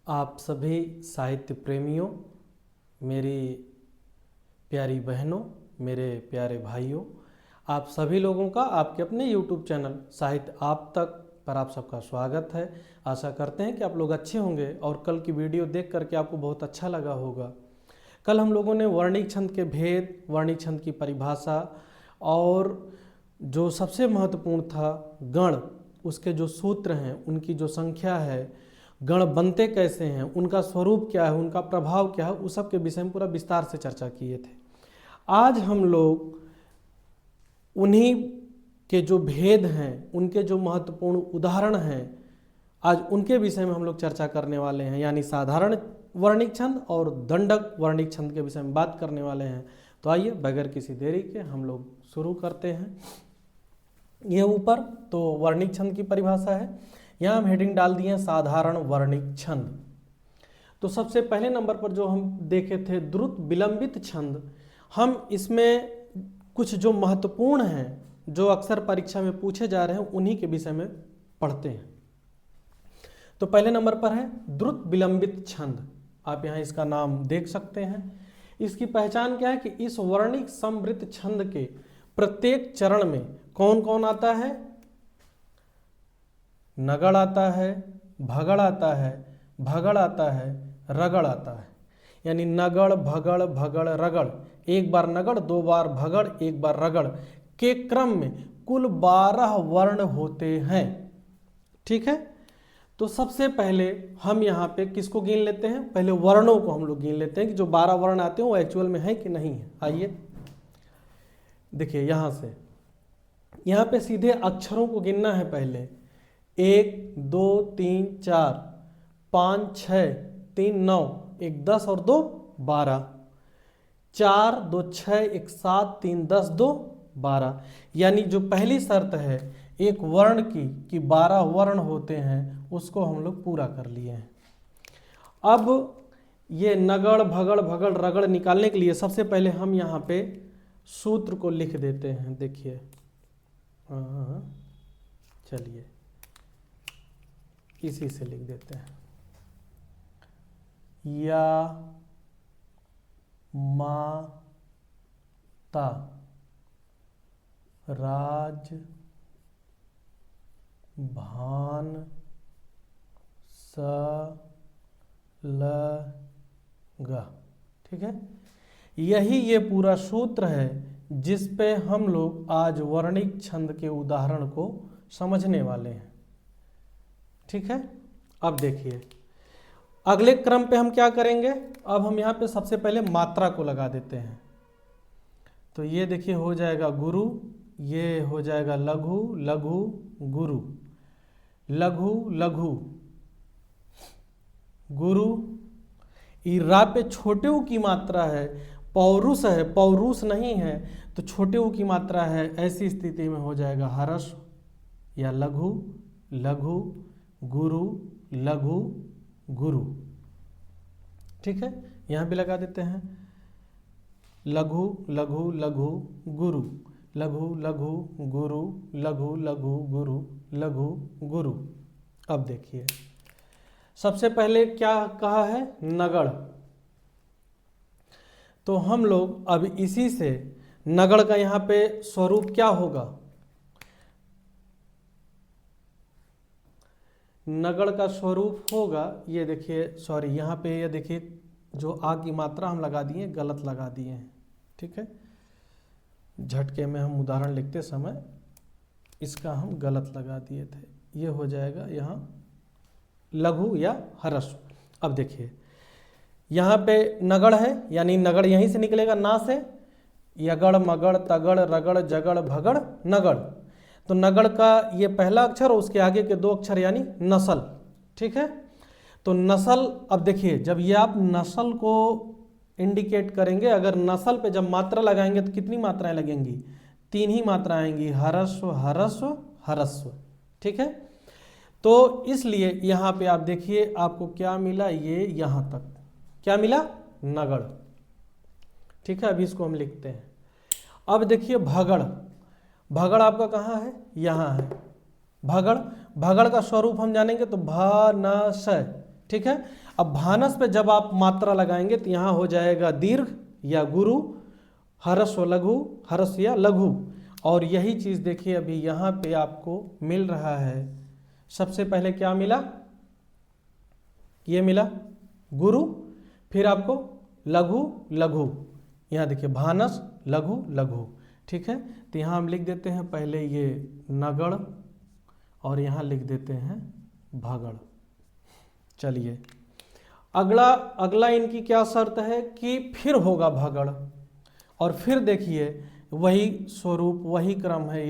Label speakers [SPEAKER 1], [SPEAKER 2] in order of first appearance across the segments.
[SPEAKER 1] आप सभी साहित्य प्रेमियों, मेरी प्यारी बहनों, मेरे प्यारे भाइयों, आप सभी लोगों का आपके अपने YouTube चैनल साहित्य आप तक पर आप सबका स्वागत है। आशा करते हैं कि आप लोग अच्छे होंगे और कल की वीडियो देख करके आपको बहुत अच्छा लगा होगा। कल हम लोगों ने वर्णिक छंद के भेद, वर्णिक छंद की परिभाषा और जो सबसे महत्वपूर्ण था गण, उसके जो सूत्र हैं, उनकी जो संख्या है, गण बनते कैसे हैं, उनका स्वरूप क्या है, उनका प्रभाव क्या है, उस सब के विषय में पूरा विस्तार से चर्चा किए थे। आज हम लोग उन्हीं के जो भेद हैं, उनके जो महत्वपूर्ण उदाहरण हैं, आज उनके विषय में हम लोग चर्चा करने वाले हैं। यानी साधारण वर्णिक छंद और दंडक वर्णिक छंद के विषय में बात करने वाले हैं। तो आइए बगैर किसी देरी के हम लोग शुरू करते हैं। ये ऊपर तो वर्णिक छंद की परिभाषा है, यहाँ हम हेडिंग डाल दिए हैं साधारण वर्णिक छंद। तो सबसे पहले नंबर पर जो हम देखे थे द्रुत विलंबित छंद, हम इसमें कुछ जो महत्वपूर्ण हैं, जो अक्सर परीक्षा में पूछे जा रहे हैं, उन्हीं के विषय में पढ़ते हैं। तो पहले नंबर पर है द्रुत विलंबित छंद। आप यहाँ इसका नाम देख सकते हैं। इसकी पहचान क्या है कि इस वर्णिक समवृत्त छंद के प्रत्येक चरण में कौन कौन आता है? नगड़ आता है, भगड़ आता है, भगड़ आता है, रगड़ आता है। यानी नगड़, भगड़, भगड़, रगड़, एक बार नगड़, दो बार भगड़, एक बार रगड़ के क्रम में कुल 12 वर्ण होते हैं। ठीक है, तो सबसे पहले हम यहाँ पे किसको गिन लेते हैं? पहले वर्णों को हम लोग गिन लेते हैं कि जो 12 वर्ण आते हैं वो एक्चुअल में है कि नहीं है। आइए देखिए, यहाँ से यहाँ पे सीधे अक्षरों को गिनना है। पहले 1 2 3 4 5 6 3 9, 1 10 और 2 12, 4 2 6 1 7 3 10 2 12। यानी जो पहली शर्त है एक वर्ण की कि 12 वर्ण होते हैं, उसको हम लोग पूरा कर लिए हैं। अब ये नगड़, भगड़, भगड़, रगड़ निकालने के लिए सबसे पहले हम यहाँ पे सूत्र को लिख देते हैं। देखिए, चलिए इसी से लिख देते हैं। या मा ता राज भान स ल ग। ठीक है, यही ये पूरा सूत्र है जिस पे हम लोग आज वर्णिक छंद के उदाहरण को समझने वाले हैं। ठीक है, अब देखिए अगले क्रम पे हम क्या करेंगे। अब हम यहाँ पे सबसे पहले मात्रा को लगा देते हैं। तो ये देखिए हो जाएगा गुरु, ये हो जाएगा लघु, लघु, गुरु, लघु, लघु, गुरु। ईरा पे छोटे ऊ की मात्रा है, पौरुष है, पौरुष नहीं है, तो छोटे ऊ की मात्रा है। ऐसी स्थिति में हो जाएगा हर्ष या लघु, लघु, गुरु, लघु, गुरु। ठीक है, यहाँ भी लगा देते हैं लघु, लघु, लघु, गुरु, लघु, लघु, गुरु, लघु, लघु, गुरु, लघु, गुरु। अब देखिए सबसे पहले क्या कहा है? नगड़। तो हम लोग अब इसी से नगड़ का यहाँ पे स्वरूप क्या होगा? नगड़ का स्वरूप होगा, ये देखिए, सॉरी यहाँ पे ये देखिए जो आ की मात्रा हम लगा दिए, गलत लगा दिए हैं। ठीक है, झटके में हम उदाहरण लिखते समय इसका हम गलत लगा दिए थे। ये हो जाएगा यहाँ लघु या हर्ष। अब देखिए यहाँ पे नगड़ है, यानी नगड़ यहीं से निकलेगा, ना से यगड़, मगड़, तगड़, रगड़, जगड़, भगड़, नगड़। तो नगड़ का ये पहला अक्षर और उसके आगे के 2 अक्षर यानी नस्ल। ठीक है, तो नस्ल, अब देखिए जब ये आप नस्ल को इंडिकेट करेंगे, अगर नस्ल पे जब मात्रा लगाएंगे तो कितनी मात्राएं लगेंगी? 3 ही मात्राएं आएंगी, हरस्व, हरस्व, हरस्व। ठीक है, तो इसलिए यहाँ पे आप देखिए आपको क्या मिला, ये यहाँ तक क्या मिला? नगड़। ठीक है, अभी इसको हम लिखते हैं। अब देखिए भगड़। भगड़ आपका कहाँ है? यहाँ है। भगड़, भगड़ का स्वरूप हम जानेंगे तो भ न स, ठीक है। अब भानस पे जब आप मात्रा लगाएंगे तो यहाँ हो जाएगा दीर्घ या गुरु, हरस्व लघु, हरस या लघु। और यही चीज़ देखिए अभी यहाँ पे आपको मिल रहा है। सबसे पहले क्या मिला, ये मिला गुरु, फिर आपको लघु लघु, यहाँ देखिए भानस लघु लघु, ठीक है। तो यहाँ हम लिख देते हैं पहले ये नगड़ और यहाँ लिख देते हैं भगड़। चलिए अगला इनकी क्या शर्त है कि फिर होगा भगड़, और फिर देखिए वही स्वरूप वही क्रम है,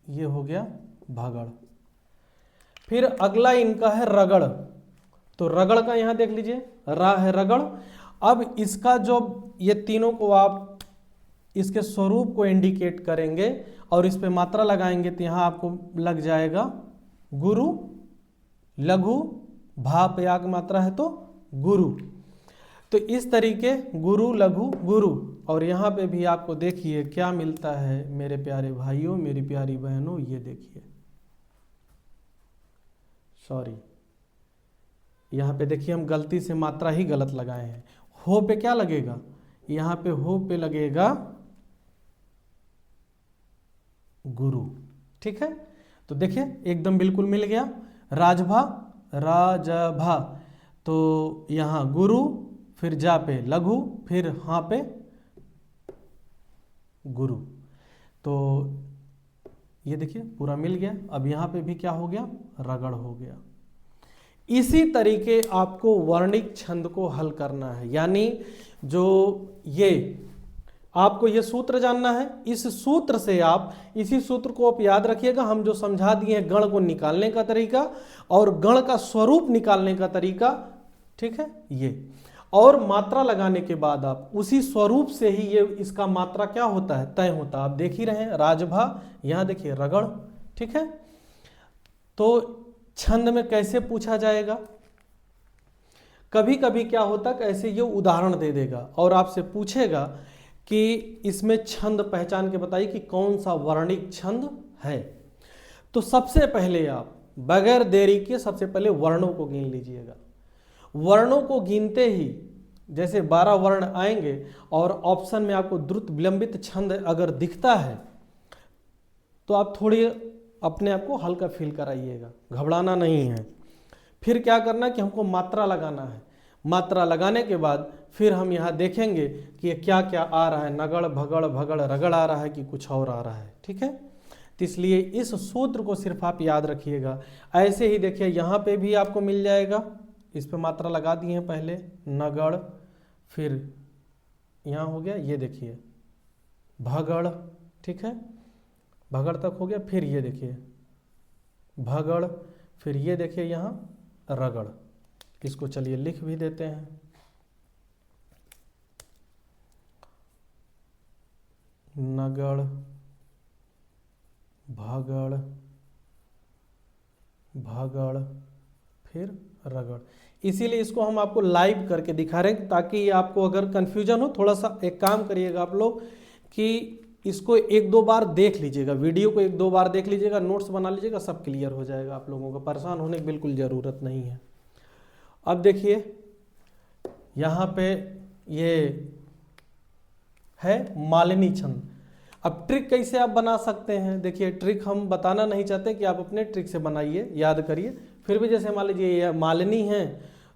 [SPEAKER 1] ये हो गया भगड़। फिर अगला इनका है रगड़, तो रगड़ का यहाँ देख लीजिए रा है रगड़। अब इसका जो ये तीनों को आप इसके स्वरूप को इंडिकेट करेंगे और इस पे मात्रा लगाएंगे तो यहाँ आपको लग जाएगा गुरु लघु, भा पे आग मात्रा है तो गुरु। तो इस तरीके गुरु लघु गुरु। और यहाँ पे भी आपको देखिए क्या मिलता है मेरे प्यारे भाइयों मेरी प्यारी बहनों, ये देखिए, सॉरी यहाँ पे देखिए हम गलती से मात्रा ही गलत लगाए हैं। हो पे क्या लगेगा, यहाँ पे हो पे लगेगा गुरु, ठीक है। तो देखिए एकदम बिल्कुल मिल गया। राजभा राजभा, तो यहाँ गुरु, फिर जा पे लघु, फिर हाँ पे गुरु। तो ये देखिए पूरा मिल गया। अब यहाँ पे भी क्या हो गया, रगड़ हो गया। इसी तरीके आपको वर्णिक छंद को हल करना है, यानी जो ये आपको ये सूत्र जानना है। इस सूत्र से आप इसी सूत्र को आप याद रखिएगा, हम जो समझा दिए हैं गण को निकालने का तरीका और गण का स्वरूप निकालने का तरीका, ठीक है ये। और मात्रा लगाने के बाद आप उसी स्वरूप से ही ये इसका मात्रा क्या होता है, तय होता है। आप देख ही रहे हैं राजभा, यहाँ देखिए रगड़, ठीक है। तो छंद में कैसे पूछा जाएगा, कभी कभी क्या होता कि ऐसे ये उदाहरण दे देगा और आपसे पूछेगा कि इसमें छंद पहचान के बताइए कि कौन सा वर्णिक छंद है। तो सबसे पहले आप बगैर देरी के सबसे पहले वर्णों को गिन लीजिएगा। वर्णों को गिनते ही जैसे 12 वर्ण आएंगे और ऑप्शन में आपको द्रुत विलंबित छंद अगर दिखता है तो आप थोड़ी अपने आप को हल्का फील कराइएगा, घबराना नहीं है। फिर क्या करना कि हमको मात्रा लगाना है। मात्रा लगाने के बाद फिर हम यहाँ देखेंगे कि ये क्या क्या आ रहा है, नगड़ भगड़ भगड़ रगड़ आ रहा है कि कुछ और आ रहा है, ठीक है। तो इसलिए इस सूत्र को सिर्फ आप याद रखिएगा। ऐसे ही देखिए यहाँ पे भी आपको मिल जाएगा, इस पे मात्रा लगा दिए हैं पहले नगड़, फिर यहाँ हो गया ये देखिए भगड़, ठीक है, भगड़ तक हो गया। फिर ये देखिए भगड़, फिर ये देखिए यहाँ रगड़। इसको चलिए लिख भी देते हैं, नगड़ भगड़ भगड़ फिर रगड़। इसीलिए इसको हम आपको लाइव करके दिखा रहे हैं ताकि आपको अगर कंफ्यूजन हो, थोड़ा सा एक काम करिएगा आप लोग कि इसको 1-2 बार देख लीजिएगा, वीडियो को 1-2 बार देख लीजिएगा, नोट्स बना लीजिएगा, सब क्लियर हो जाएगा आप लोगों को। परेशान होने की बिल्कुल ज़रूरत नहीं है। अब देखिए यहाँ पे ये है मालिनी छंद। अब ट्रिक कैसे आप बना सकते हैं, देखिए ट्रिक हम बताना नहीं चाहते कि आप अपने ट्रिक से बनाइए, याद करिए। फिर भी जैसे मान लीजिए ये मालिनी हैं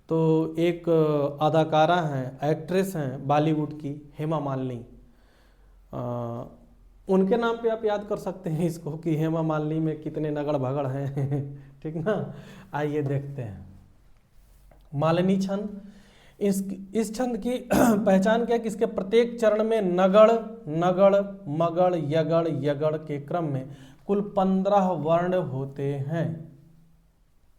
[SPEAKER 1] तो एक अदाकारा हैं, एक्ट्रेस हैं बॉलीवुड की, हेमा मालिनी, उनके नाम पे आप याद कर सकते हैं इसको कि हेमा मालिनी में कितने नगड़ भगड़ हैं ठीक ना। आइए देखते हैं मालिनी छंद। इस छंद की पहचान क्या है कि इसके प्रत्येक चरण में नगड़ नगड़ मगड़ यगड़ यगड़ के क्रम में कुल 15 वर्ण होते हैं,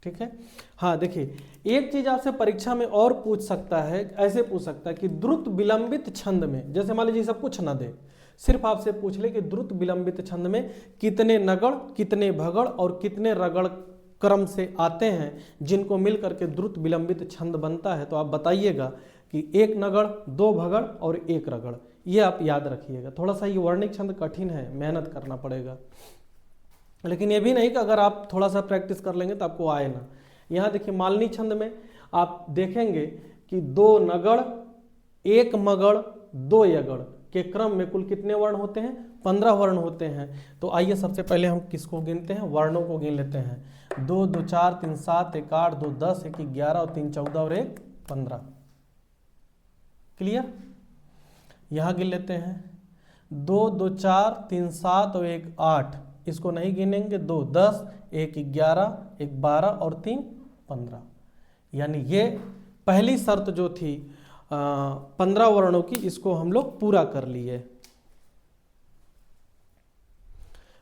[SPEAKER 1] ठीक है। हाँ देखिए एक चीज आपसे परीक्षा में और पूछ सकता है, ऐसे पूछ सकता है कि द्रुत विलंबित छंद में, जैसे मान लीजिए सब कुछ ना दे, सिर्फ आपसे पूछ ले कि द्रुत विलंबित छंद में कितने नगड़ कितने भगड़ और कितने रगड़ क्रम से आते हैं, जिनको मिल करके द्रुत विलंबित छंद बनता है। तो आप बताइएगा कि 1 नगड़ 2 भगड़ और 1 रगड़, ये आप याद रखिएगा। थोड़ा सा ये वर्णिक छंद कठिन है, मेहनत करना पड़ेगा, लेकिन ये भी नहीं कि अगर आप थोड़ा सा प्रैक्टिस कर लेंगे तो आपको आए ना। यहाँ देखिए मालनी छंद में आप देखेंगे कि 2 नगड़, 1 मगड़, 2 यगड़ के क्रम में कुल कितने वर्ण होते हैं? 15 वर्ण होते हैं। तो आइए सबसे पहले हम किसको गिनते हैं? वर्णों को गिन लेते हैं। 2 2 4 3 7 1 8 2 10 1 11 और 3 14 और 1 15। क्लियर? यहाँ गिन लेते हैं 2 2 4 3 7 और 1 8, इसको नहीं गिनेंगे। 2 10 1 11 1 12 और 3 15। यानी ये पहली शर्त जो थी 15 वर्णों की, इसको हम लोग पूरा कर लिए।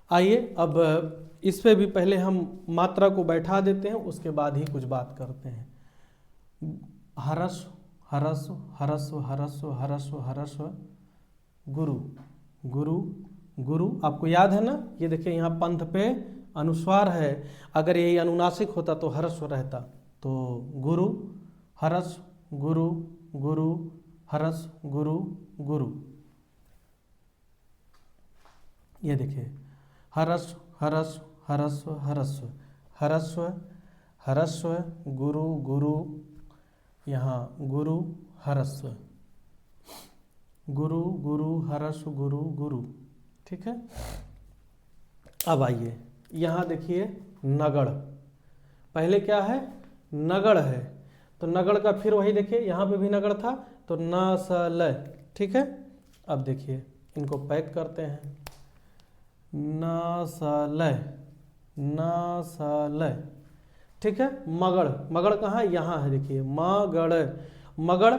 [SPEAKER 1] आइए अब इस पे भी पहले हम मात्रा को बैठा देते हैं, उसके बाद ही कुछ बात करते हैं। हरस्व हरस्व हरस्व हरस्व हरस्व हरस्व गुरु गुरु गुरु। आपको याद है ना, ये देखिए यहाँ पंथ पे अनुस्वार है, अगर यही अनुनासिक होता तो हरस्व रहता। तो गुरु हरस्व गुरु गुरु हरस्व गुरु गुरु। ये देखिए हरस्व हरस्व हरस्व हरस्व हरस्व हरस्व गुरु गुरु, यहाँ गुरु हरस्व गुरु गुरु हरस्व गुरु गुरु। ठीक है। अब आइए यहाँ देखिए नगड़, पहले क्या है? नगड़ है। तो नगड़ का फिर वही देखिए, यहाँ पे भी नगड़ था तो न स ल। ठीक है। अब देखिए इनको पैक करते हैं। न स ल न स ल। ठीक है। मगड़, मगड़ कहाँ है? यहाँ है देखिए मगड़ मगड़।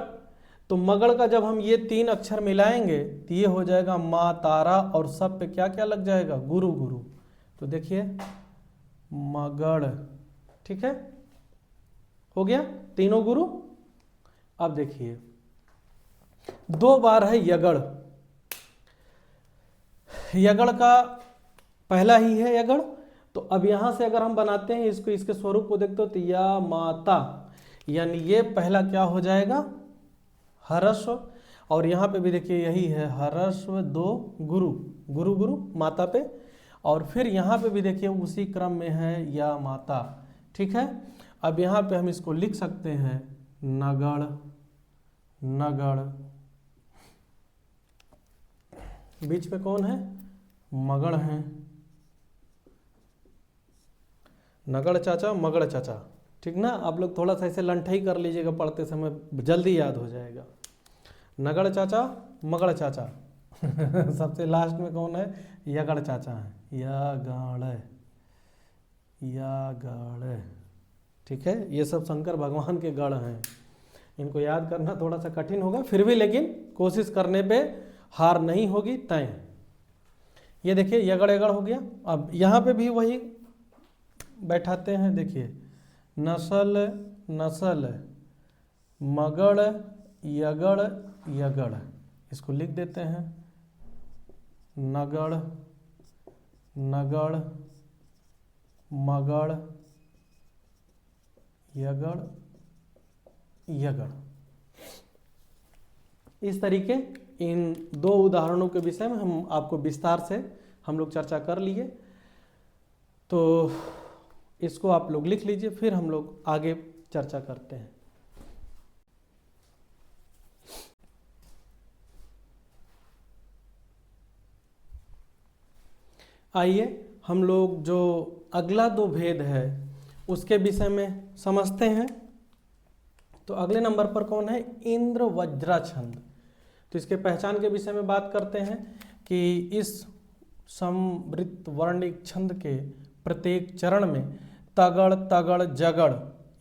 [SPEAKER 1] तो मगड़ का जब हम ये 3 अक्षर मिलाएंगे तो ये हो जाएगा मा तारा, और सब पे क्या क्या लग जाएगा? गुरु गुरु। तो देखिए मगड़। ठीक है, हो गया तीनों गुरु। अब देखिए 2 बार है यगड़, यगड़ का पहला ही है यगड़। तो अब यहां से अगर हम बनाते हैं इसको, इसके स्वरूप को देखते हो तो या माता, यानी ये पहला क्या हो जाएगा? हरस्व। और यहाँ पे भी देखिए यही है हरस्व 2 गुरु गुरु गुरु माता पे, और फिर यहाँ पे भी देखिए उसी क्रम में है या माता। ठीक है। अब यहाँ पे हम इसको लिख सकते हैं नगड़ नगड़, बीच में कौन है? मगड़ है। नगड़ चाचा मगड़ चाचा। ठीक ना, आप लोग थोड़ा सा ऐसे लंठाई कर लीजिएगा, पढ़ते समय जल्दी याद हो जाएगा। नगड़ चाचा मगड़ चाचा सबसे लास्ट में कौन है? यगड़ चाचा है, यगड़ यगड़। ठीक है। ये सब शंकर भगवान के गढ़ हैं, इनको याद करना थोड़ा सा कठिन होगा, फिर भी लेकिन कोशिश करने पे हार नहीं होगी तय। ये देखिए यगड़ यगड़ हो गया। अब यहाँ पे भी वही बैठाते हैं, देखिए नस्ल नस्ल मगड़ यगड़ यगड़, इसको लिख देते हैं नगड़ नगड़ मगड़ यगड़ यगड़। इस तरीके इन 2 उदाहरणों के विषय में हम आपको विस्तार से हम लोग चर्चा कर लिए। तो इसको आप लोग लिख लीजिए, फिर हम लोग आगे चर्चा करते हैं। आइए हम लोग जो अगला 2 भेद है उसके विषय में समझते हैं। तो अगले नंबर पर कौन है? इंद्र वज्रा छंद। तो इसके पहचान के विषय में बात करते हैं कि इस समवृत्त वर्णिक छंद के प्रत्येक चरण में तगड़ तगड़ जगड़,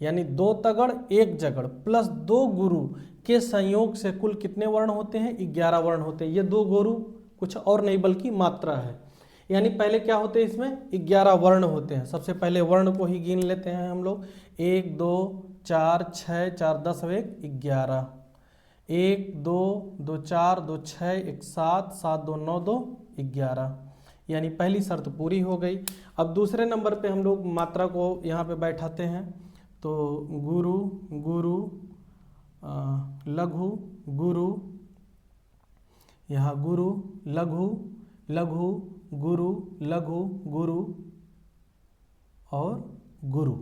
[SPEAKER 1] यानी 2 तगड़ 1 जगड़ प्लस 2 गुरु के संयोग से कुल कितने वर्ण होते हैं? 11 वर्ण होते हैं। ये 2 गुरु कुछ और नहीं बल्कि मात्रा है। यानी पहले क्या होते हैं? इसमें 11 वर्ण होते हैं। सबसे पहले वर्ण को ही गिन लेते हैं हम लोग। 1 2 4 6 4 10 और 1 11। 1 2 2 4 2 6 1 7 7 2 9 2 11, यानी पहली शर्त पूरी हो गई। अब दूसरे नंबर पे हम लोग मात्रा को यहाँ पे बैठाते हैं। तो गुरु गुरु लघु गुरु, यहाँ गुरु लघु लघु गुरु लघु गुरु और गुरु।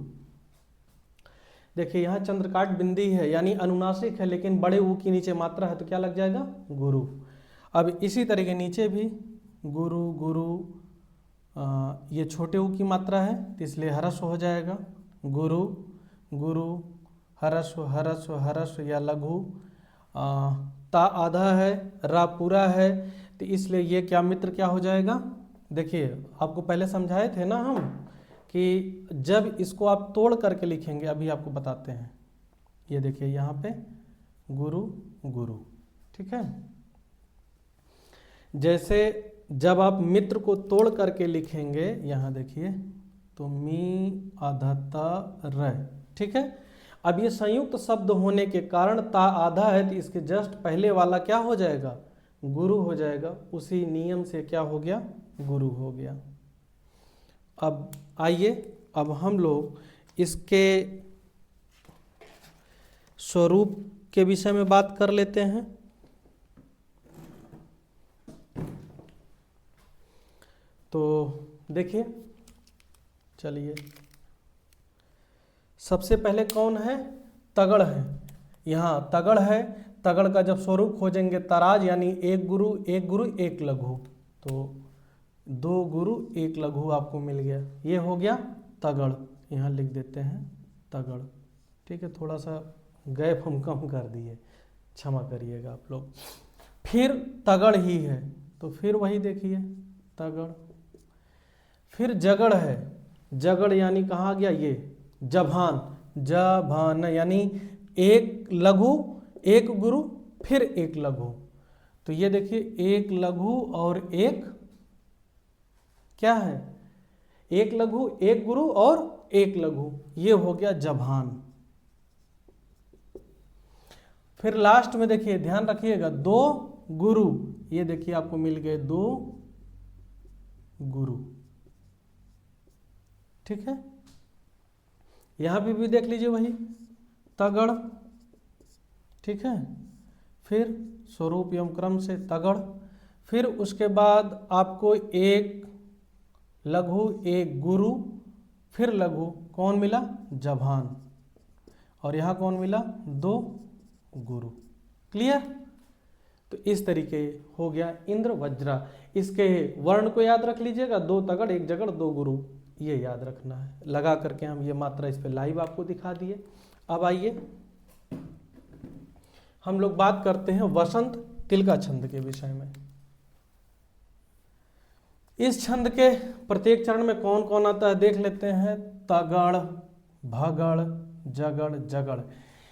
[SPEAKER 1] देखिए यहाँ चंद्रकाट बिंदी है यानी अनुनासिक है, लेकिन बड़े ऊ की नीचे मात्रा है तो क्या लग जाएगा, गुरु। अब इसी तरीके नीचे भी गुरु गुरु, ये छोटे ऊ की मात्रा है तो इसलिए ह्रस्व हो जाएगा, गुरु गुरु, ह्रस्व ह्रस्व ह्रस्व या लघु। ता आधा है, रा पूरा है, तो इसलिए ये क्या मित्र क्या हो जाएगा। देखिए आपको पहले समझाए थे ना हम कि जब इसको आप तोड़ करके लिखेंगे, अभी आपको बताते हैं। ये देखिए यहाँ पे गुरु गुरु, ठीक है। जैसे जब आप मित्र को तोड़ करके लिखेंगे, यहाँ देखिए तो मी आधा र, ठीक है। अब ये संयुक्त शब्द होने के कारण ता आधा है तो इसके जस्ट पहले वाला क्या हो जाएगा, गुरु हो जाएगा। उसी नियम से क्या हो गया, गुरु हो गया। अब आइए अब हम लोग इसके स्वरूप के विषय में बात कर लेते हैं। तो देखिए, चलिए सबसे पहले कौन है, तगड़ है। यहाँ तगड़ है, तगड़ का जब स्वरूप खोजेंगे तराज यानी एक गुरु एक लघु, तो दो गुरु एक लघु आपको मिल गया। ये हो गया तगड़, यहाँ लिख देते हैं तगड़, ठीक है। थोड़ा सा गैप हम कम कर दिए, क्षमा करिएगा आप लोग। फिर तगड़ ही है तो फिर वही देखिए तगड़। फिर जगड़ है, जगड़ यानी कहाँ गया, ये जभान, जभान यानी एक लघु एक गुरु फिर एक लघु। तो ये देखिए एक लघु और एक क्या है, एक लघु एक गुरु और एक लघु, ये हो गया जभान। फिर लास्ट में देखिए ध्यान रखिएगा दो गुरु, ये देखिए आपको मिल गए दो गुरु, ठीक है। यहां पे भी देख लीजिए वही तगड़, ठीक है। फिर स्वरूप एवं क्रम से तगड़। फिर उसके बाद आपको एक लघु एक गुरु फिर लघु कौन मिला, जभान। और यहाँ कौन मिला, दो गुरु। क्लियर। तो इस तरीके हो गया इंद्र वज्रा। इसके वर्ण को याद रख लीजिएगा, दो तगड़ एक जगड़ दो गुरु, ये याद रखना है। लगा करके हम ये मात्रा इस पे लाइव आपको दिखा दिए। अब आइए हम लोग बात करते हैं वसंत तिलका छंद के विषय में। इस छंद के प्रत्येक चरण में कौन कौन आता है देख लेते हैं। तगड़ भगड़ जगड़ जगड़,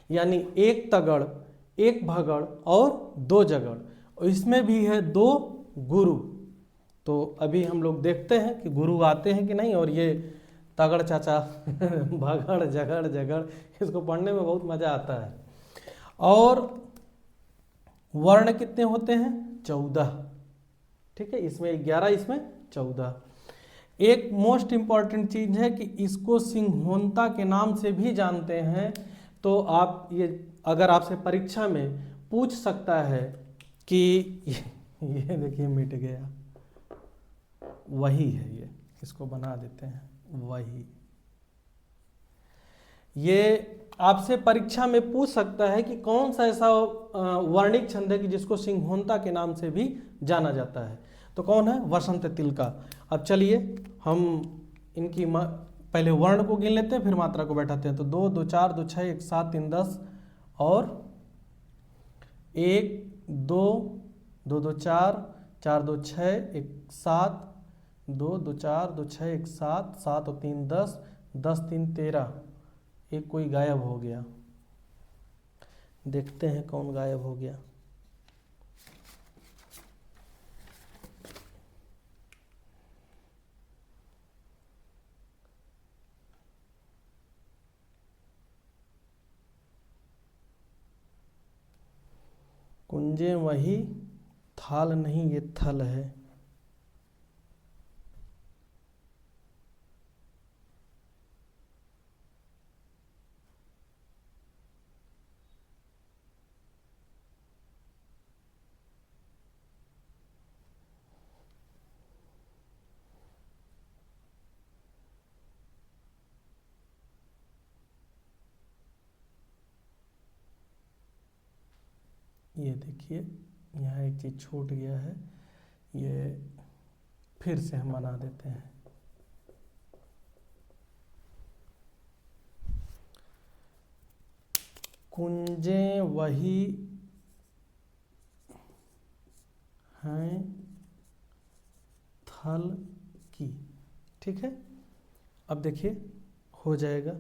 [SPEAKER 1] यानी एक तगड़ एक भगड़ और दो जगड़, और इसमें भी है दो गुरु। तो अभी हम लोग देखते हैं कि गुरु आते हैं कि नहीं। और ये तगड़ चाचा भगड़ जगड़ जगड़, इसको पढ़ने में बहुत मजा आता है। और वर्ण कितने होते हैं, 14, ठीक है। इसमें 11 इसमें 14। एक मोस्ट इंपॉर्टेंट चीज है कि इसको सिंहोंता के नाम से भी जानते हैं। तो आप ये अगर आपसे परीक्षा में पूछ सकता है कि ये देखिए मिट गया, वही है, ये इसको बना देते हैं वही। ये आपसे परीक्षा में पूछ सकता है कि कौन सा ऐसा वर्णिक छंद है कि जिसको सिंहोंता के नाम से भी जाना जाता है। तो कौन है, वसंत तिलका। अब चलिए हम इनकी पहले वर्ण को गिन लेते हैं फिर मात्रा को बैठाते हैं। तो 2 2 4 2 6 1 7 3 10 और 1 2 2 2 4 4 2 6 1 7 2 2 4 2 6 1 7 7 और 3 10 10 3 13। एक कोई गायब हो गया, देखते हैं कौन गायब हो गया। कुंजे वही थाल नहीं, ये थल है। ये देखिए यहाँ एक चीज़ छूट गया है, ये फिर से हम बना देते हैं। कुंजें वही हैं थल की। ठीक है, अब देखिए हो जाएगा।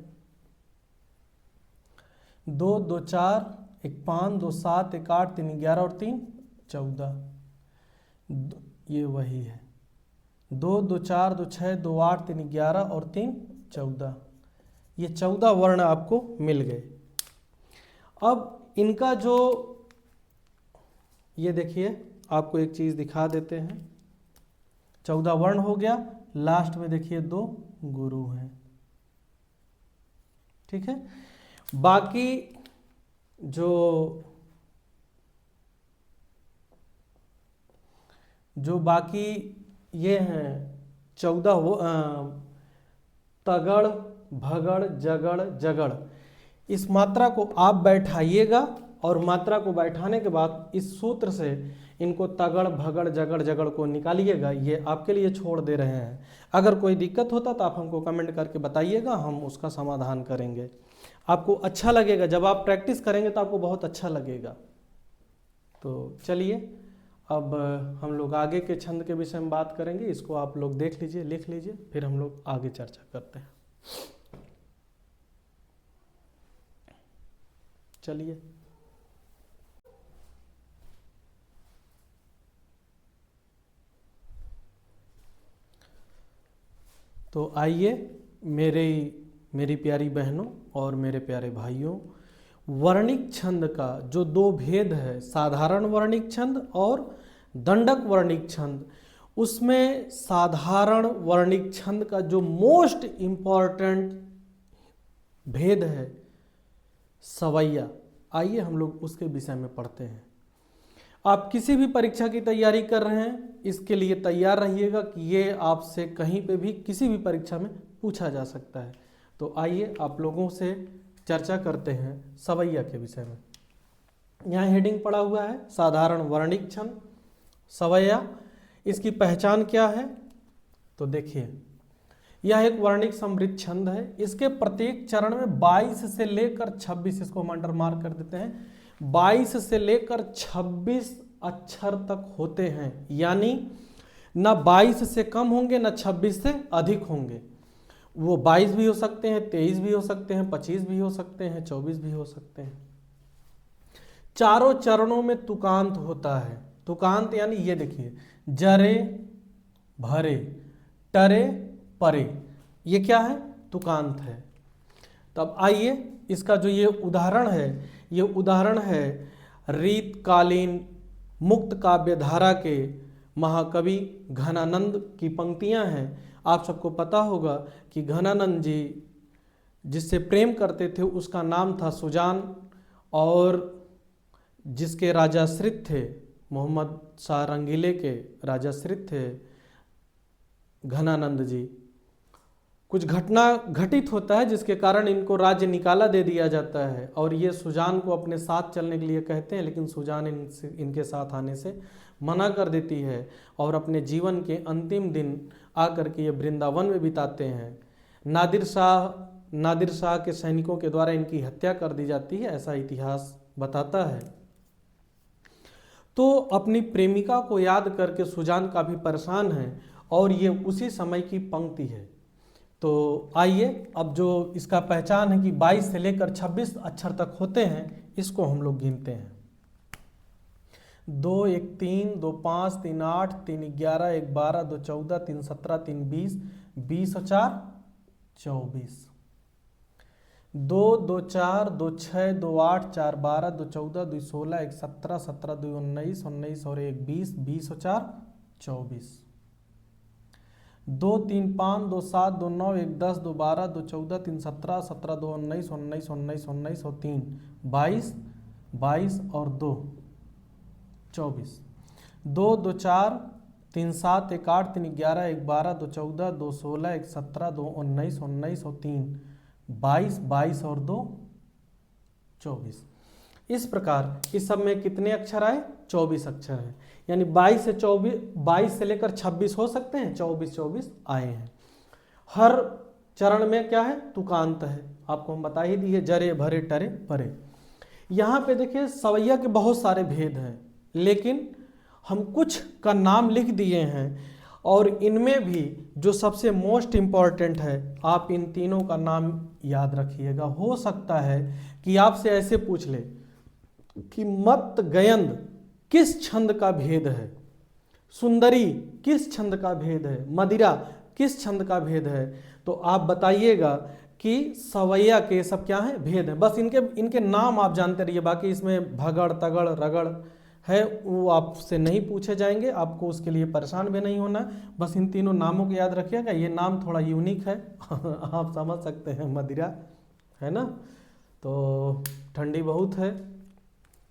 [SPEAKER 1] 2 2 4 1 5 2 7 1 8 3 11 और 3 14। ये वही है। 2 2 4 2 6 2 8 3 11 और 3 14। ये 14 वर्ण आपको मिल गए। अब इनका जो, ये देखिए आपको एक चीज दिखा देते हैं। 14 वर्ण हो गया, लास्ट में देखिए 2 गुरु हैं। ठीक है, बाकी जो बाकी ये हैं 14 तगड़ भगड़ जगड़ जगड़, इस मात्रा को आप बैठाइएगा और मात्रा को बैठाने के बाद इस सूत्र से इनको तगड़ भगड़ जगड़ जगड़ को निकालिएगा। ये आपके लिए छोड़ दे रहे हैं। अगर कोई दिक्कत होता तो आप हमको कमेंट करके बताइएगा, हम उसका समाधान करेंगे। आपको अच्छा लगेगा, जब आप प्रैक्टिस करेंगे तो आपको बहुत अच्छा लगेगा। तो चलिए अब हम लोग आगे के छंद के विषय में बात करेंगे। इसको आप लोग देख लीजिए, लिख लीजिए, फिर हम लोग आगे चर्चा करते हैं। चलिए, तो आइए मेरी प्यारी बहनों और मेरे प्यारे भाइयों, वर्णिक छंद का जो 2 भेद है, साधारण वर्णिक छंद और दंडक वर्णिक छंद, उसमें साधारण वर्णिक छंद का जो मोस्ट इम्पॉर्टेंट भेद है सवैया, आइए हम लोग उसके विषय में पढ़ते हैं। आप किसी भी परीक्षा की तैयारी कर रहे हैं, इसके लिए तैयार रहिएगा कि ये आपसे कहीं पे भी किसी भी परीक्षा में पूछा जा सकता है। तो आइए आप लोगों से चर्चा करते हैं सवैया के विषय में। यहाँ हेडिंग पड़ा हुआ है साधारण वर्णिक छंद सवैया। इसकी पहचान क्या है? तो देखिए, यह एक वर्णिक समृद्ध छंद है। इसके प्रत्येक चरण में 22 से लेकर 26, इसको हम अंडर मार्क कर देते हैं, 22 से लेकर 26 अक्षर तक होते हैं। यानी ना 22 से कम होंगे ना 26 से अधिक होंगे। वो 22 भी हो सकते हैं, 23 भी हो सकते हैं, 25 भी हो सकते हैं, 24 भी हो सकते हैं। चारों चरणों में तुकांत होता है। तुकांत यानी ये देखिए, जरे भरे टरे परे, ये क्या है? तुकांत है। तब आइए इसका जो ये उदाहरण है, ये उदाहरण है रीतकालीन मुक्त काव्य धारा के महाकवि घनानंद की पंक्तियां हैं। आप सबको पता होगा कि घनानंद जी जिससे प्रेम करते थे उसका नाम था सुजान, और जिसके राजाश्रित थे, मोहम्मद शाह रंगीले के राजाश्रित थे घनानंद जी। कुछ घटना घटित होता है जिसके कारण इनको राज्य निकाला दे दिया जाता है, और ये सुजान को अपने साथ चलने के लिए कहते हैं, लेकिन सुजान इनके साथ आने से मना कर देती है और अपने जीवन के अंतिम दिन आकर के ये वृंदावन में बिताते हैं। नादिर शाह के सैनिकों के द्वारा इनकी हत्या कर दी जाती है, ऐसा इतिहास बताता है। तो अपनी प्रेमिका को याद करके सुजान काफ़ी परेशान है, और ये उसी समय की पंक्ति है। तो आइए अब जो इसका पहचान है कि 22 से लेकर 26 अक्षर तक होते हैं, इसको हम लोग गिनते हैं। 2 1 3 2 5 3 8 3 11 1 12 2 14 3 17 3 20 20 और 4 24, 2 2 4 2 6 2 8 4 12 2 14 2 16 1 17 17 2 19 19 और 1 20 20 और 4 24, 2 3 5 2 7 2 9 1 10 2 12 2 14 3 17 17 2 19 19 19 19 और 3 22 22 और 2 24, 2 2 4 3 7 1 8 3 11 1 12 2 14 2 16 1 17 2 19 19 और 3 22 22 और 2 24। इस प्रकार इस सब में कितने अक्षर आए? 24 अक्षर हैं। यानी 22 से 24, 22 से लेकर 26 हो सकते हैं, 24 आए हैं। हर चरण में क्या है? तुकांत है, आपको हम बता ही दिए, जरे भरे टरे परे। यहाँ पे देखिए सवैया के बहुत सारे भेद हैं, लेकिन हम कुछ का नाम लिख दिए हैं, और इनमें भी जो सबसे मोस्ट इम्पॉर्टेंट है, आप इन तीनों का नाम याद रखिएगा। हो सकता है कि आपसे ऐसे पूछ ले कि मत गयंद किस छंद का भेद है, सुंदरी किस छंद का भेद है, मदिरा किस छंद का भेद है, तो आप बताइएगा कि सवैया के सब क्या है? भेद है। बस इनके नाम आप जानते रहिए, बाकी इसमें भगड़ तगड़ रगड़ है वो आपसे नहीं पूछे जाएंगे, आपको उसके लिए परेशान भी नहीं होना। बस इन तीनों नामों को याद रखिएगा, ये नाम थोड़ा यूनिक है आप समझ सकते हैं। मदिरा है ना, तो ठंडी बहुत है,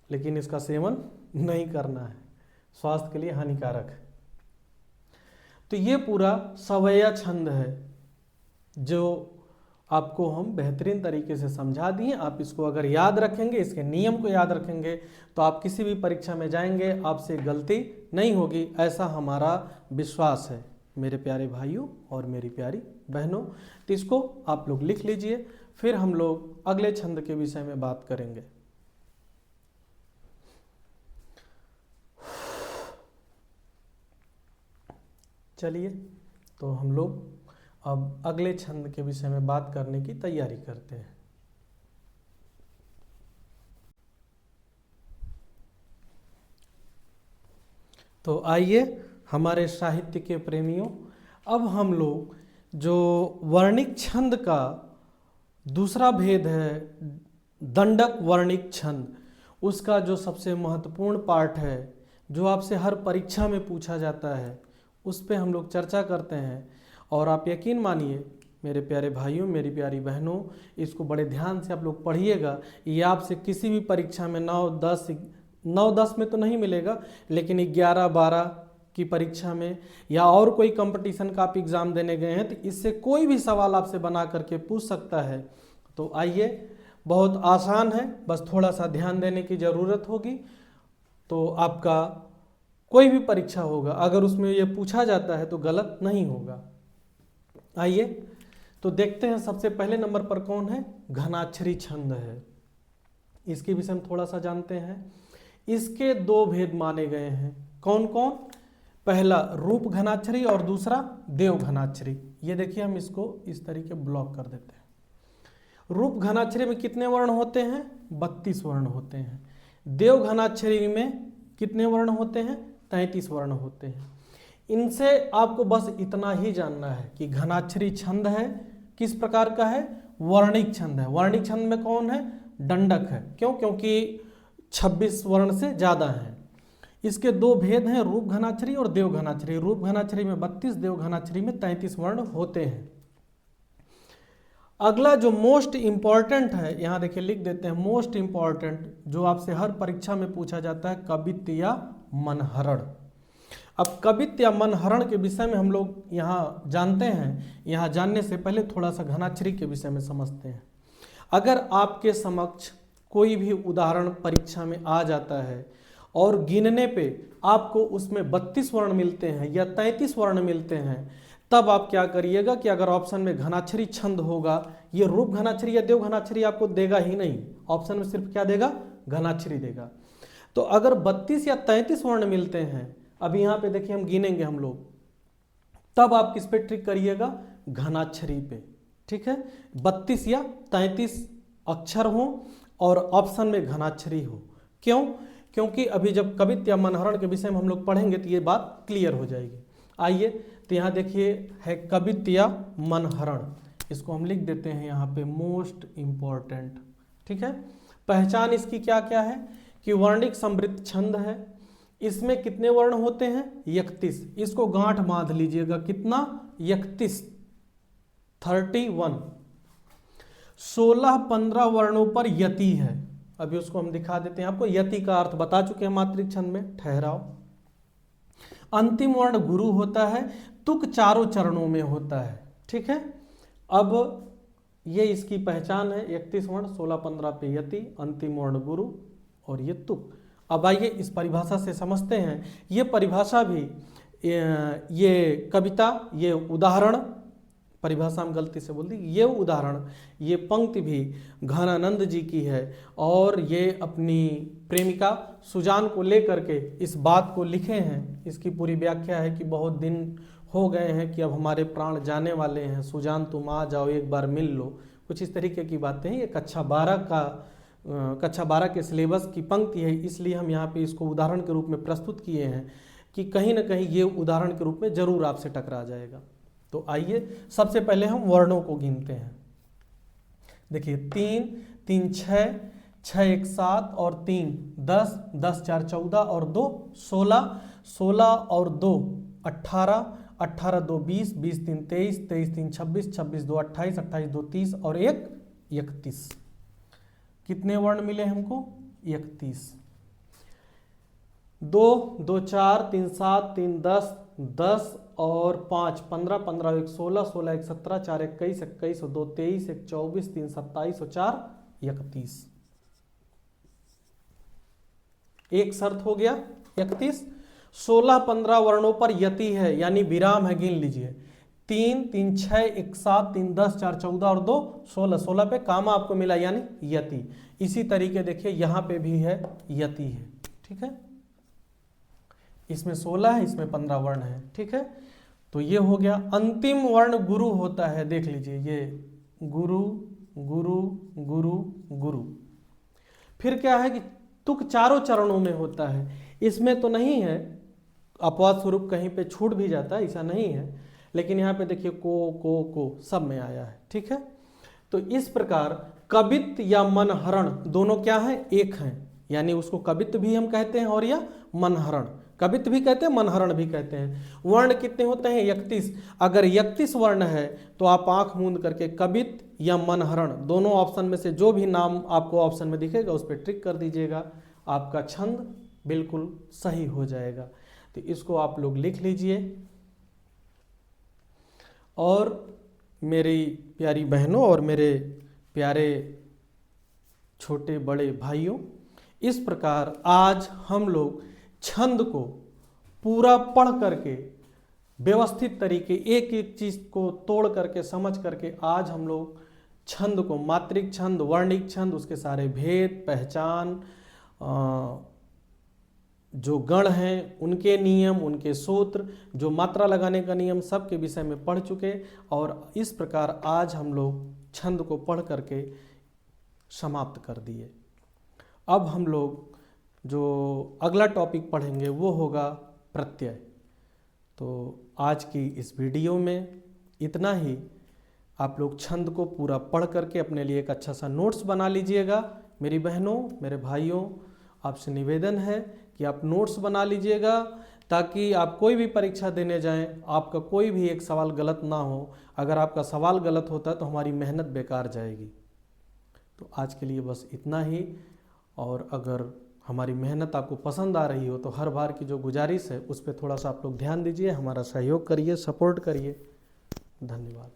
[SPEAKER 1] लेकिन इसका सेवन नहीं करना है, स्वास्थ्य के लिए हानिकारक है। तो ये पूरा सवैया छंद है जो आपको हम बेहतरीन तरीके से समझा दिए। आप इसको अगर याद रखेंगे, इसके नियम को याद रखेंगे, तो आप किसी भी परीक्षा में जाएंगे, आपसे गलती नहीं होगी, ऐसा हमारा विश्वास है मेरे प्यारे भाइयों और मेरी प्यारी बहनों। तो इसको आप लोग लिख लीजिए, फिर हम लोग अगले छंद के विषय में बात करेंगे। चलिए, तो हम लोग अब अगले छंद के विषय में बात करने की तैयारी करते हैं। तो आइए हमारे साहित्य के प्रेमियों, अब हम लोग जो वर्णिक छंद का दूसरा भेद है, दंडक वर्णिक छंद, उसका जो सबसे महत्वपूर्ण पार्ट है, जो आपसे हर परीक्षा में पूछा जाता है, उस पे हम लोग चर्चा करते हैं। और आप यकीन मानिए मेरे प्यारे भाइयों, मेरी प्यारी बहनों, इसको बड़े ध्यान से आप लोग पढ़िएगा। ये आपसे किसी भी परीक्षा में 9-10 में तो नहीं मिलेगा, लेकिन 11-12 की परीक्षा में या और कोई कंपटीशन का आप एग्ज़ाम देने गए हैं, तो इससे कोई भी सवाल आपसे बना करके पूछ सकता है। तो आइए, बहुत आसान है, बस थोड़ा सा ध्यान देने की ज़रूरत होगी, तो आपका कोई भी परीक्षा होगा, अगर उसमें ये पूछा जाता है तो गलत नहीं होगा। आइए तो देखते हैं, सबसे पहले नंबर पर कौन है? घनाक्षरी छंद है। इसके विषय में थोड़ा सा जानते हैं। इसके दो भेद माने गए हैं, कौन कौन? पहला रूप घनाक्षरी और दूसरा देव घनाक्षरी। ये देखिए, हम इसको इस तरीके ब्लॉक कर देते हैं। रूप घनाक्षरी में कितने वर्ण होते हैं? 32 वर्ण होते हैं। देव घनाक्षरी में कितने वर्ण होते हैं? 33 वर्ण होते हैं। इनसे आपको बस इतना ही जानना है कि घनाक्षरी छंद है, किस प्रकार का है? वर्णिक छंद है। वर्णिक छंद में कौन है? दंडक है। क्यों? क्योंकि 26 वर्ण से ज़्यादा हैं। इसके दो भेद हैं, रूप घनाक्षरी और देव घनाक्षरी। रूप घनाक्षरी में 32, देव घनाक्षरी में 33 वर्ण होते हैं। अगला जो मोस्ट इंपॉर्टेंट है, यहाँ देखिए लिख देते हैं, मोस्ट इंपॉर्टेंट जो आपसे हर परीक्षा में पूछा जाता है, कवित्त या मनहरण। अब कवित्त या मनहरण के विषय में हम लोग यहाँ जानते हैं। यहाँ जानने से पहले थोड़ा सा घनाक्षरी के विषय में समझते हैं। अगर आपके समक्ष कोई भी उदाहरण परीक्षा में आ जाता है और गिनने पे आपको उसमें 32 वर्ण मिलते हैं या 33 वर्ण मिलते हैं, तब आप क्या करिएगा कि अगर ऑप्शन में घनाक्षरी छंद होगा, ये रूप घनाक्षरी या देव घनाक्षरी आपको देगा ही नहीं, ऑप्शन में सिर्फ क्या देगा? घनाक्षरी देगा। तो अगर 32 या 33 वर्ण मिलते हैं, अभी यहाँ पे देखिए हम गिनेंगे हम लोग, तब आप किस पे ट्रिक करिएगा? घनाक्षरी पे। ठीक है, 32 या 33 अक्षर हो और ऑप्शन में घनाक्षरी हो। क्यों? क्योंकि अभी जब कवित्त या मनहरण के विषय में हम लोग पढ़ेंगे तो ये बात क्लियर हो जाएगी। आइए, तो यहाँ देखिए है कवित्त या मनहरण, इसको हम लिख देते हैं यहाँ पे मोस्ट इंपॉर्टेंट। ठीक है, पहचान इसकी क्या क्या है कि वर्णिक समृद्ध छंद है। इसमें कितने वर्ण होते हैं? 31। इसको गांठ बांध लीजिएगा, कितना? 31, 31। 16-15 वर्णों पर यति है। अभी उसको हम दिखा देते हैं आपको। यति का अर्थ बता चुके हैं मात्रिक छंद में, ठहराव। अंतिम वर्ण गुरु होता है, तुक चारों चरणों में होता है। ठीक है, अब ये इसकी पहचान है। 31 वर्ण, 16-15 पे यति, अंतिम वर्ण गुरु, और ये तुक। अब आइए इस परिभाषा से समझते हैं। ये परिभाषा भी ये कविता, ये उदाहरण, परिभाषा में गलती से बोल दी, ये उदाहरण, ये पंक्ति भी घनानंद जी की है और ये अपनी प्रेमिका सुजान को लेकर के इस बात को लिखे हैं। इसकी पूरी व्याख्या है कि बहुत दिन हो गए हैं कि अब हमारे प्राण जाने वाले हैं, सुजान तुम आ जाओ एक बार मिल लो, कुछ इस तरीके की बातें हैं। ये कक्षा 12 के सिलेबस की पंक्ति है, इसलिए हम यहाँ पे इसको उदाहरण के रूप में प्रस्तुत किए हैं कि कहीं ना कहीं ये उदाहरण के रूप में जरूर आपसे टकरा जाएगा। तो आइए सबसे पहले हम वर्णों को गिनते हैं। देखिए 3 3 6, 6 1 7 और 3 10, 10 4 14 और 2 16, 16 और 2 18, 18 2 20, 20 3 23, 23 3 26, 26 2 28, 28 2 30 और 1 31। कितने वर्ण मिले हमको? 31। 2 2 4, 3 7, 3 10, 10 और 5 15, 15 1 16, 16 1 17, 4 21, 21 2 23, 1 24, 3 27 और 4 31। एक शर्त हो गया 31। 16 15 वर्णों पर यति है यानी विराम है, गिन लीजिए। 3 3 6 1 7, 3 10, 4 14 और 2 16, 16 पे कामा आपको मिला यानी यति। इसी तरीके देखिए यहाँ पे भी है यति है, ठीक है। इसमें 16 है, इसमें 15 वर्ण है, ठीक है। तो ये हो गया। अंतिम वर्ण गुरु होता है, देख लीजिए ये गुरु गुरु गुरु गुरु। फिर क्या है कि तुक चारों चरणों में होता है, इसमें तो नहीं है, अपवाद स्वरूप कहीं पे छूट भी जाता है, ऐसा नहीं है, लेकिन यहाँ पे देखिए को सब में आया है, ठीक है। तो इस प्रकार कवित या मनहरण दोनों क्या है? एक हैं, यानी उसको कवित भी हम कहते हैं और या मनहरण, कवित भी कहते हैं मनहरण भी कहते हैं। वर्ण कितने होते हैं? 31। अगर 31 वर्ण है तो आप आंख मूंद करके कवित या मनहरण दोनों ऑप्शन में से जो भी नाम आपको ऑप्शन में दिखेगा उस पर ट्रिक कर दीजिएगा, आपका छंद बिल्कुल सही हो जाएगा। तो इसको आप लोग लिख लीजिए। और मेरी प्यारी बहनों और मेरे प्यारे छोटे बड़े भाइयों, इस प्रकार आज हम लोग छंद को पूरा पढ़ करके व्यवस्थित तरीके एक एक चीज को तोड़ करके समझ करके आज हम लोग छंद को, मात्रिक छंद, वर्णिक छंद, उसके सारे भेद, पहचान, जो गण हैं उनके नियम, उनके सूत्र, जो मात्रा लगाने का नियम, सब के विषय में पढ़ चुके। और इस प्रकार आज हम लोग छंद को पढ़ करके समाप्त कर दिए। अब हम लोग जो अगला टॉपिक पढ़ेंगे वो होगा प्रत्यय। तो आज की इस वीडियो में इतना ही। आप लोग छंद को पूरा पढ़ करके अपने लिए एक अच्छा सा नोट्स बना लीजिएगा। मेरी बहनों, मेरे भाइयों, आपसे निवेदन है कि आप नोट्स बना लीजिएगा ताकि आप कोई भी परीक्षा देने जाएं आपका कोई भी एक सवाल गलत ना हो। अगर आपका सवाल गलत होता है तो हमारी मेहनत बेकार जाएगी। तो आज के लिए बस इतना ही। और अगर हमारी मेहनत आपको पसंद आ रही हो तो हर बार की जो गुजारिश है उस पर थोड़ा सा आप लोग ध्यान दीजिए, हमारा सहयोग करिए, सपोर्ट करिए। धन्यवाद।